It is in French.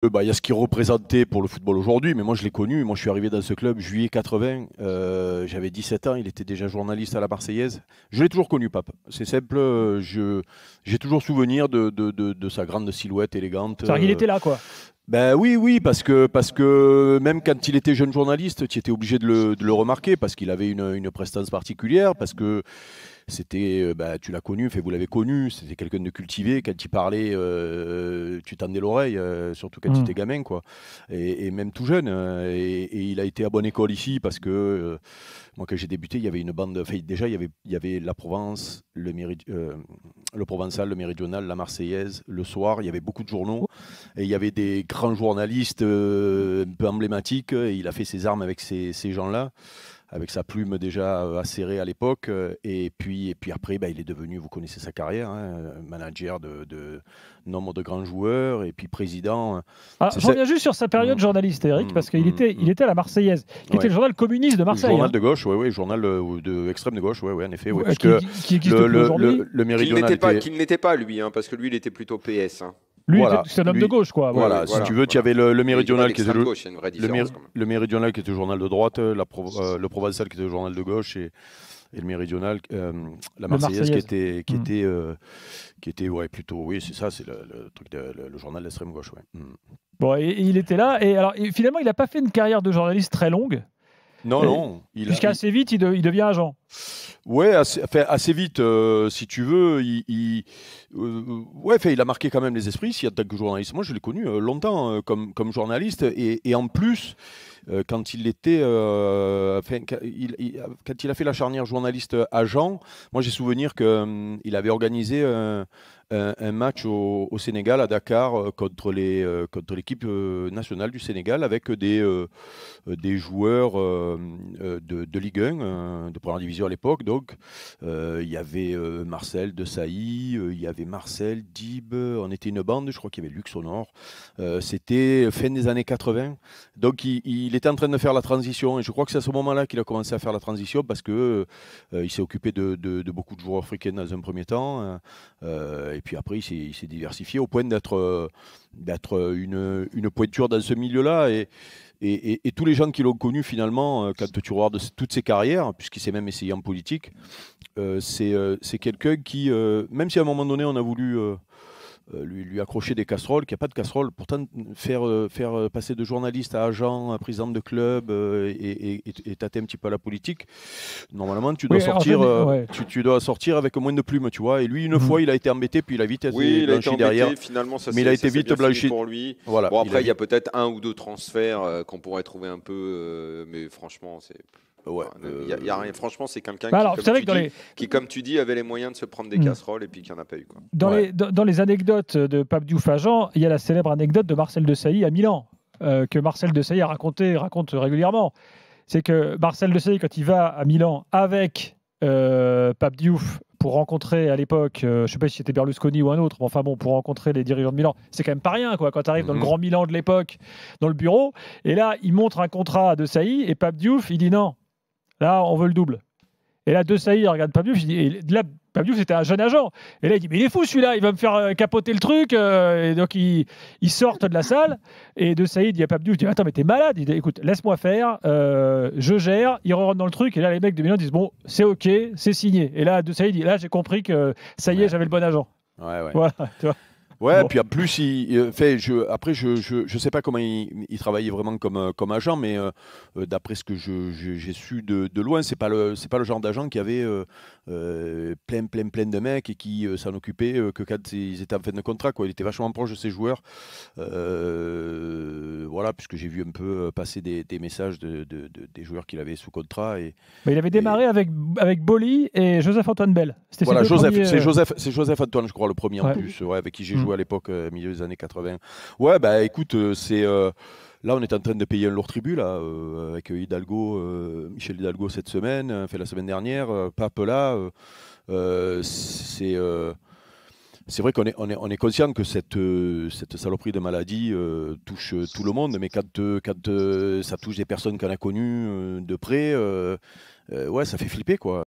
Il y a ce qu'il représentait pour le football aujourd'hui, mais moi je l'ai connu. Moi je suis arrivé dans ce club juillet 80, j'avais 17 ans, il était déjà journaliste à la Marseillaise. Je l'ai toujours connu, Pape. C'est simple, j'ai toujours souvenir de sa grande silhouette élégante. C'est-à-dire qu'il était là, quoi. Ben oui, oui, parce que même quand il était jeune journaliste, tu étais obligé de le remarquer, parce qu'il avait une prestance particulière, parce que c'était, tu l'as connu, fait, vous l'avez connu, c'était quelqu'un de cultivé. Quand il parlait, tu tendais l'oreille, surtout quand il était gamin, quoi. Et même tout jeune. Et il a été à bonne école ici parce que moi, quand j'ai débuté, il y avait une bande. Enfin, déjà, il y avait la Provence, le Provençal, le Méridional, la Marseillaise. Le soir, il y avait beaucoup de journaux et il y avait des grands journalistes un peu emblématiques. Et il a fait ses armes avec ces gens-là, avec sa plume déjà acérée à l'époque. Et puis après, il est devenu, vous connaissez sa carrière, hein, manager de nombre de grands joueurs, et puis président. Ah, C'est je ça. reviens juste sur sa période journaliste, Eric, parce il était à la Marseillaise, qui était Ouais. le journal communiste de Marseille. Journal de gauche, oui, journal de extrême de gauche, oui, en effet. Ouais, puisque Qui existe plus aujourd'hui. le Méridional Qu'il ne l'était pas, lui, hein, parce que lui, il était plutôt PS. Hein. Lui, voilà, c'est un homme de gauche, quoi. Voilà, Ouais, si tu veux, tu avais le Méridional qui était gauche, il y a une vraie différence, quand même. le Méridional qui était le journal de droite, le Provençal qui était le journal de gauche, et le Méridional, la Marseillaise qui était ouais, plutôt, oui, c'est ça, c'est le truc le journal d'extrême gauche, ouais. Bon, et il était là, et alors finalement, il n'a pas fait une carrière de journaliste très longue. Non. Puisqu'assez vite, il devient agent. Ouais, assez vite, si tu veux. Il a marqué quand même les esprits, en tant que journaliste. Moi, je l'ai connu longtemps comme journaliste. Et en plus, quand il était. Quand il a fait la charnière journaliste-agent, moi, j'ai souvenir qu'il avait organisé un match au Sénégal, à Dakar, contre l'équipe nationale du Sénégal, avec des joueurs de Ligue 1, de première division à l'époque. Donc, il y avait Marcel Desailly, il y avait Marcel, Dib, on était une bande, je crois qu'il y avait Luxonor. C'était fin des années 80. Donc, il était en train de faire la transition, et je crois que c'est à ce moment-là qu'il a commencé à faire la transition, parce que il s'est occupé de beaucoup de joueurs africains dans un premier temps. Et puis après, il s'est diversifié au point d'être une pointure dans ce milieu-là. Et tous les gens qui l'ont connu finalement, quand tu regardes toutes ses carrières, puisqu'il s'est même essayé en politique, c'est quelqu'un qui, même si à un moment donné on a voulu lui accrocher des casseroles, qu'il n'y a pas de casseroles, pourtant faire passer de journaliste à agent, à président de club, et tâter un petit peu à la politique, normalement tu dois tu dois sortir avec moins de plumes, tu vois. Et lui, une fois, il a été embêté, puis il a vite été blanchi derrière. Finalement, mais il a été vite blanchi pour lui. Voilà, bon, après, il y a peut-être un ou deux transferts qu'on pourrait trouver un peu, mais franchement, c'est. Ouais, y a rien. Franchement, c'est quelqu'un qui, comme tu dis, avait les moyens de se prendre des casseroles et puis qui n'en a pas eu. Quoi. Dans les anecdotes de Pape Diouf agent, il y a la célèbre anecdote de Marcel Desailly à Milan, que Marcel Desailly raconte régulièrement. C'est que Marcel Desailly, quand il va à Milan avec Pape Diouf pour rencontrer à l'époque, je ne sais pas si c'était Berlusconi ou un autre, mais enfin bon, pour rencontrer les dirigeants de Milan, c'est quand même pas rien, quoi, quand tu arrives dans le grand Milan de l'époque, dans le bureau, et là, il montre un contrat à Desailly, et Pape Diouf, il dit non. Là, on veut le double. Et là, Desailly regarde Pape Diouf. Et là, Pape Diouf, c'était un jeune agent. Et là, il dit, mais il est fou celui-là, il va me faire capoter le truc. Et donc, ils sortent de la salle. Et Desailly dit à Pape Diouf, il dit, attends, mais t'es malade. Il dit, écoute, laisse-moi faire, je gère. Il rentre dans le truc. Et là, les mecs de Milan disent, bon, c'est OK, c'est signé. Et là, Desailly dit, là, j'ai compris que ça y est, j'avais le bon agent. Ouais. Voilà, tu vois. Ouais, bon. Puis en plus, je sais pas comment il travaillait vraiment comme agent, mais d'après ce que j'ai su de loin, c'est pas le genre d'agent qui avait plein de mecs et qui s'en occupait que quand ils étaient en fin de contrat, quoi. Il était vachement proche de ses joueurs. Voilà, puisque j'ai vu un peu passer des messages des joueurs qu'il avait sous contrat. Mais il avait démarré avec Boli et Joseph-Antoine Bell. Voilà, c'est Joseph-Antoine, je crois, le premier en plus, avec qui j'ai joué à l'époque, milieu des années 80. Ouais, écoute, là, on est en train de payer un lourd tribut, là, avec Hidalgo, Michel Hidalgo cette semaine, la semaine dernière, Pape là. C'est vrai qu'on est conscient que cette saloperie de maladie touche tout le monde, mais quand ça touche des personnes qu'on a connues de près, ouais, ça fait flipper, quoi.